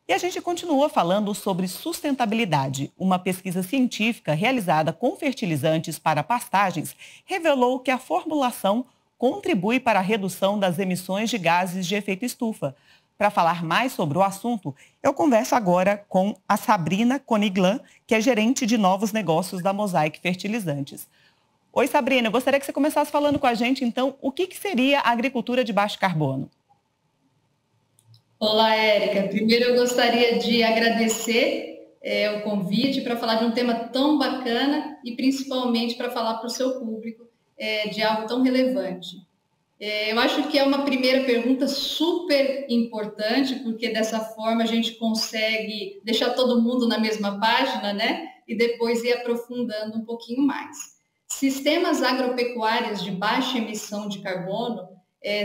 E a gente continua falando sobre sustentabilidade. Uma pesquisa científica realizada com fertilizantes para pastagens revelou que a formulação contribui para a redução das emissões de gases de efeito estufa. Para falar mais sobre o assunto, eu converso agora com a Sabrina Coniglan, que é gerente de novos negócios da Mosaic Fertilizantes. Oi, Sabrina, eu gostaria que você começasse falando com a gente, então, o que seria a agricultura de baixo carbono? Olá, Érica. Primeiro eu gostaria de agradecer o convite para falar de um tema tão bacana e principalmente para falar para o seu público de algo tão relevante. Eu acho que é uma primeira pergunta super importante, porque dessa forma a gente consegue deixar todo mundo na mesma página, né? E depois ir aprofundando um pouquinho mais. Sistemas agropecuários de baixa emissão de carbono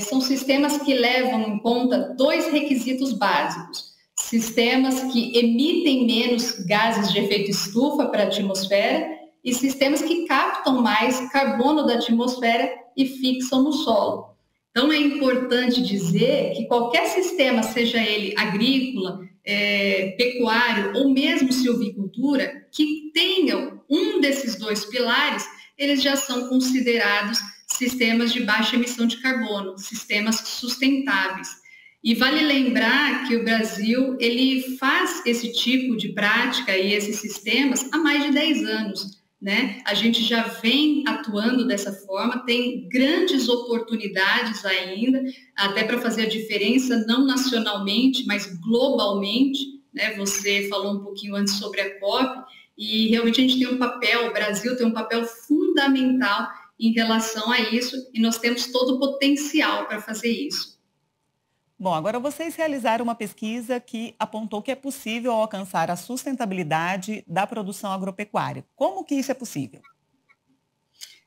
são sistemas que levam em conta dois requisitos básicos. Sistemas que emitem menos gases de efeito estufa para a atmosfera e sistemas que captam mais carbono da atmosfera e fixam no solo. Então, é importante dizer que qualquer sistema, seja ele agrícola, pecuário ou mesmo silvicultura, que tenham um desses dois pilares, eles já são considerados sistemas de baixa emissão de carbono, sistemas sustentáveis. E vale lembrar que o Brasil ele faz esse tipo de prática e esses sistemas há mais de 10 anos. Né? A gente já vem atuando dessa forma, tem grandes oportunidades ainda, até para fazer a diferença, não nacionalmente, mas globalmente. Né? Você falou um pouquinho antes sobre a COP, e realmente a gente tem um papel, o Brasil tem um papel fundamental em relação a isso, e nós temos todo o potencial para fazer isso. Bom, agora vocês realizaram uma pesquisa que apontou que é possível alcançar a sustentabilidade da produção agropecuária. Como que isso é possível?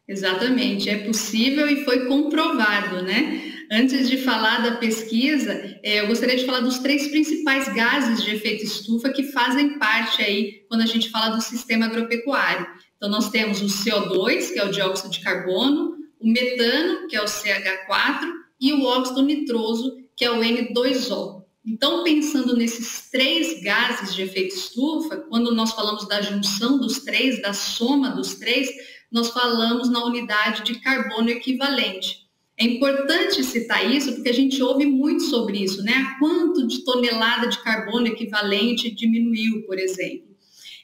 Exatamente, é possível e foi comprovado, né? Antes de falar da pesquisa, eu gostaria de falar dos 3 principais gases de efeito estufa que fazem parte aí quando a gente fala do sistema agropecuário. Então, nós temos o CO2, que é o dióxido de carbono, o metano, que é o CH4, e o óxido nitroso, que é o N2O. Então, pensando nesses 3 gases de efeito estufa, quando nós falamos da junção dos 3, da soma dos 3, nós falamos na unidade de carbono equivalente. É importante citar isso porque a gente ouve muito sobre isso, né? Quanto de tonelada de carbono equivalente diminuiu, por exemplo.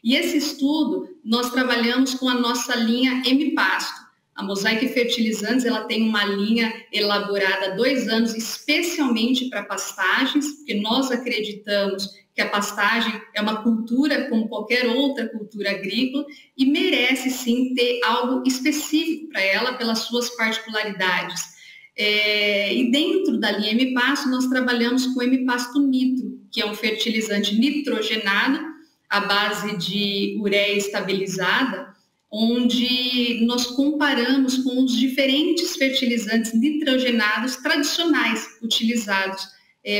E esse estudo, nós trabalhamos com a nossa linha M-Pasto. A Mosaic Fertilizantes ela tem uma linha elaborada há 2 anos, especialmente para pastagens, porque nós acreditamos que a pastagem é uma cultura como qualquer outra cultura agrícola e merece sim ter algo específico para ela, pelas suas particularidades. E dentro da linha M-Pasto, nós trabalhamos com o M-Pasto Nitro, que é um fertilizante nitrogenado à base de ureia estabilizada, onde nós comparamos com os diferentes fertilizantes nitrogenados tradicionais utilizados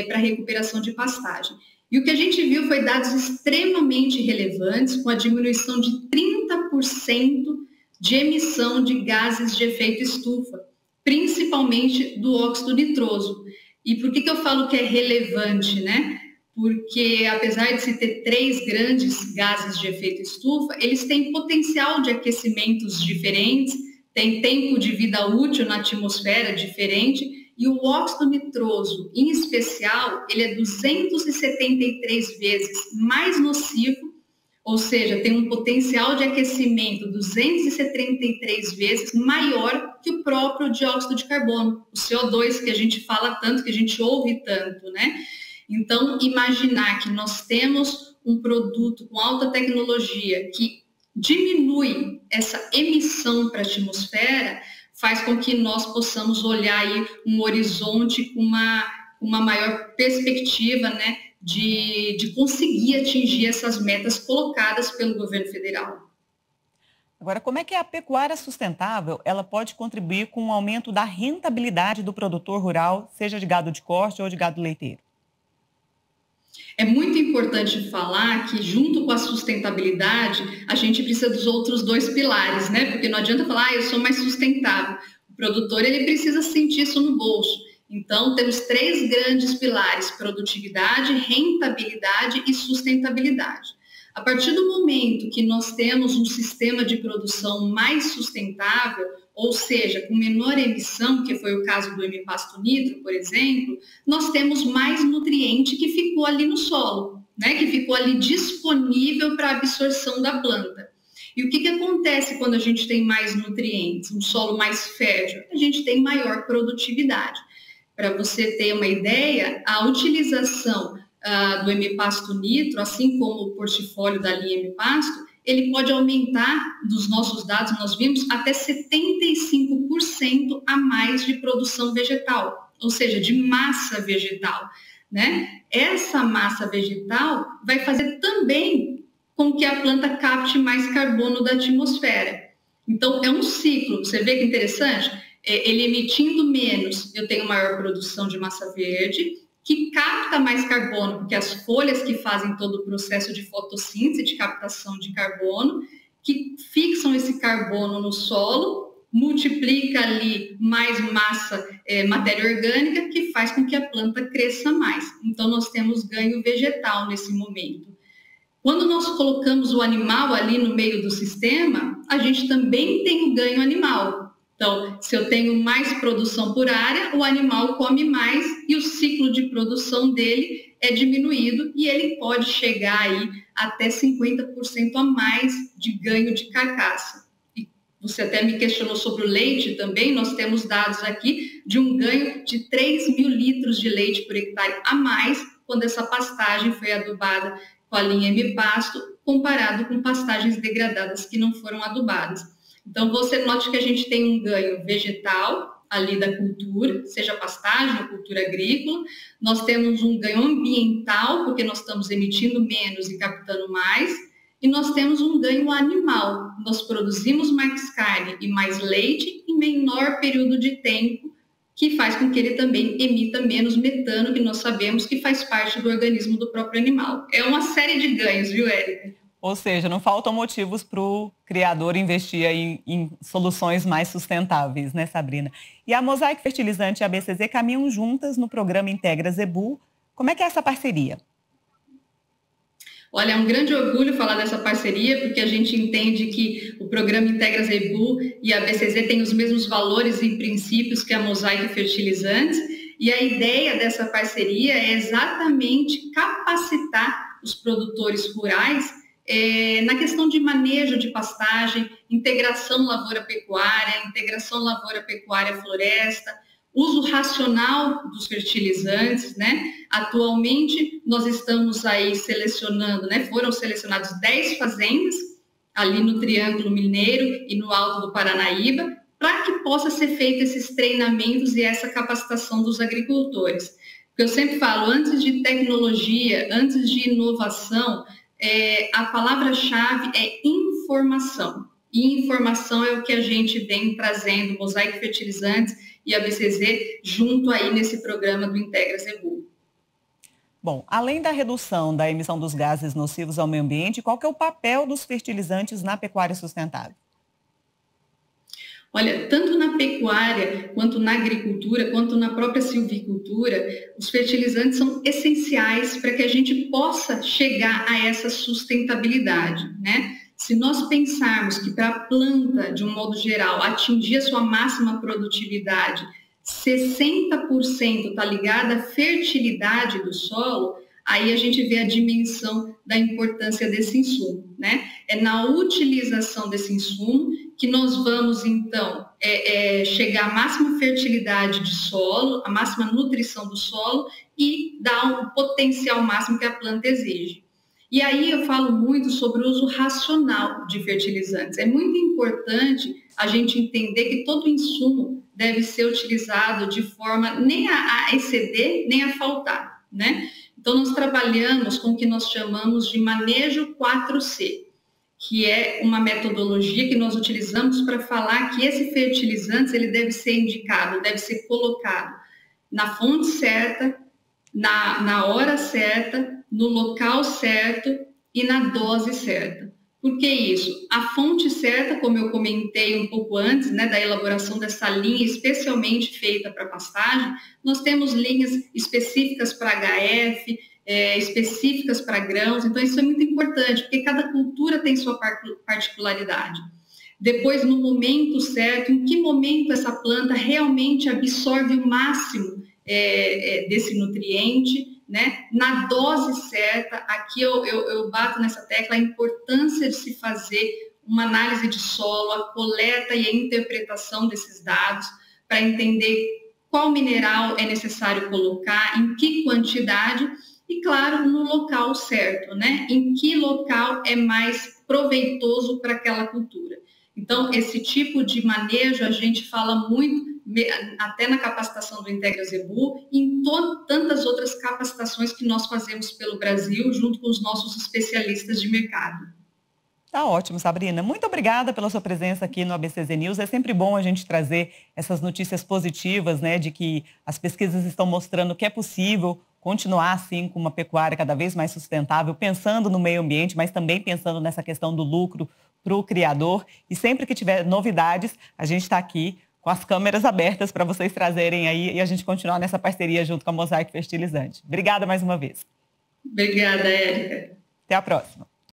para recuperação de pastagem. E o que a gente viu foi dados extremamente relevantes, com a diminuição de 30% de emissão de gases de efeito estufa, principalmente do óxido nitroso. E por que eu falo que é relevante, né? Porque apesar de se ter 3 grandes gases de efeito estufa, eles têm potencial de aquecimentos diferentes, têm tempo de vida útil na atmosfera diferente, e o óxido nitroso, em especial, ele é 273 vezes mais nocivo, ou seja, tem um potencial de aquecimento 273 vezes maior que o próprio dióxido de carbono, o CO2 que a gente fala tanto, que a gente ouve tanto, né? Então, imaginar que nós temos um produto com alta tecnologia que diminui essa emissão para a atmosfera, faz com que nós possamos olhar aí um horizonte com uma maior perspectiva, né, de conseguir atingir essas metas colocadas pelo governo federal. Agora, como é que a pecuária sustentável ela pode contribuir com o aumento da rentabilidade do produtor rural, seja de gado de corte ou de gado leiteiro? É muito importante falar que, junto com a sustentabilidade, a gente precisa dos outros 2 pilares, né? Porque não adianta falar, eu sou mais sustentável. O produtor, ele precisa sentir isso no bolso. Então, temos três grandes pilares: produtividade, rentabilidade e sustentabilidade. A partir do momento que nós temos um sistema de produção mais sustentável, ou seja, com menor emissão, que foi o caso do M-Pasto Nitro, por exemplo, nós temos mais nutriente que ficou ali no solo, né? Que ficou ali disponível para a absorção da planta. E o que acontece quando a gente tem mais nutrientes, um solo mais fértil? A gente tem maior produtividade. Para você ter uma ideia, a utilização do M-Pasto Nitro, assim como o portfólio da linha M-Pasto, ele pode aumentar, dos nossos dados, nós vimos, até 75% a mais de produção vegetal, ou seja, de massa vegetal, né? Essa massa vegetal vai fazer também com que a planta capte mais carbono da atmosfera. Então, é um ciclo. Você vê que interessante? Ele emitindo menos, eu tenho maior produção de massa verde, que capta mais carbono, porque as folhas que fazem todo o processo de fotossíntese, de captação de carbono, que fixam esse carbono no solo, multiplica ali mais massa, matéria orgânica, que faz com que a planta cresça mais. Então, nós temos ganho vegetal nesse momento. Quando nós colocamos o animal ali no meio do sistema, a gente também tem o ganho animal. Então, se eu tenho mais produção por área, o animal come mais e o ciclo de produção dele é diminuído e ele pode chegar aí até 50% a mais de ganho de carcaça. E você até me questionou sobre o leite também, nós temos dados aqui de um ganho de 3.000 litros de leite por hectare a mais quando essa pastagem foi adubada com a linha M-Pasto, comparado com pastagens degradadas que não foram adubadas. Então, você note que a gente tem um ganho vegetal ali da cultura, seja pastagem ou cultura agrícola. Nós temos um ganho ambiental, porque nós estamos emitindo menos e captando mais. E nós temos um ganho animal. Nós produzimos mais carne e mais leite em menor período de tempo, que faz com que ele também emita menos metano, que nós sabemos que faz parte do organismo do próprio animal. É uma série de ganhos, viu, Érica? Ou seja, não faltam motivos para o criador investir em soluções mais sustentáveis, né, Sabrina? E a Mosaic Fertilizante e a BCZ caminham juntas no programa Integra Zebu. Como é que é essa parceria? Olha, é um grande orgulho falar dessa parceria, porque a gente entende que o programa Integra Zebu e a BCZ têm os mesmos valores e princípios que a Mosaic Fertilizantes, e a ideia dessa parceria é exatamente capacitar os produtores rurais na questão de manejo de pastagem, integração lavoura-pecuária, integração lavoura-pecuária-floresta, uso racional dos fertilizantes, né? Atualmente, nós estamos aí selecionando, né? Foram selecionados 10 fazendas ali no Triângulo Mineiro e no Alto do Paranaíba, para que possa ser feito esses treinamentos e essa capacitação dos agricultores. Porque eu sempre falo, antes de tecnologia, antes de inovação, a palavra-chave é informação. E informação é o que a gente vem trazendo, Mosaic Fertilizantes e a BCZ, junto aí nesse programa do Integra Zebu. Bom, além da redução da emissão dos gases nocivos ao meio ambiente, qual que é o papel dos fertilizantes na pecuária sustentável? Olha, tanto na pecuária, quanto na agricultura, quanto na própria silvicultura, os fertilizantes são essenciais para que a gente possa chegar a essa sustentabilidade, né? Se nós pensarmos que para a planta, de um modo geral, atingir a sua máxima produtividade, 60% está ligada à fertilidade do solo, aí a gente vê a dimensão da importância desse insumo, né? É na utilização desse insumo que nós vamos, então, chegar à máxima fertilidade de solo, a máxima nutrição do solo e dar um potencial máximo que a planta exige. E aí eu falo muito sobre o uso racional de fertilizantes. É muito importante a gente entender que todo insumo deve ser utilizado de forma nem a exceder, nem a faltar, né? Então, nós trabalhamos com o que nós chamamos de manejo 4C, que é uma metodologia que nós utilizamos para falar que esse fertilizante ele deve ser indicado, deve ser colocado na fonte certa, na hora certa, no local certo e na dose certa. Por que isso? A fonte certa, como eu comentei um pouco antes, né, da elaboração dessa linha especialmente feita para pastagem, nós temos linhas específicas para HF, específicas para grãos, então isso é muito importante, porque cada cultura tem sua particularidade. Depois, no momento certo, em que momento essa planta realmente absorve o máximo desse nutriente, né? Na dose certa. Aqui eu bato nessa tecla a importância de se fazer uma análise de solo, a coleta e a interpretação desses dados para entender qual mineral é necessário colocar, em que quantidade e, claro, no local certo, né? Em que local é mais proveitoso para aquela cultura. Então, esse tipo de manejo a gente fala muito até na capacitação do Integra Zebu e em tantas outras capacitações que nós fazemos pelo Brasil, junto com os nossos especialistas de mercado. Tá ótimo, Sabrina. Muito obrigada pela sua presença aqui no ABCZ News. É sempre bom a gente trazer essas notícias positivas, né, de que as pesquisas estão mostrando que é possível continuar assim com uma pecuária cada vez mais sustentável, pensando no meio ambiente, mas também pensando nessa questão do lucro para o criador. E sempre que tiver novidades, a gente está aqui com as câmeras abertas para vocês trazerem aí e a gente continuar nessa parceria junto com a Mosaic Fertilizante. Obrigada mais uma vez. Obrigada, Érica. Até a próxima.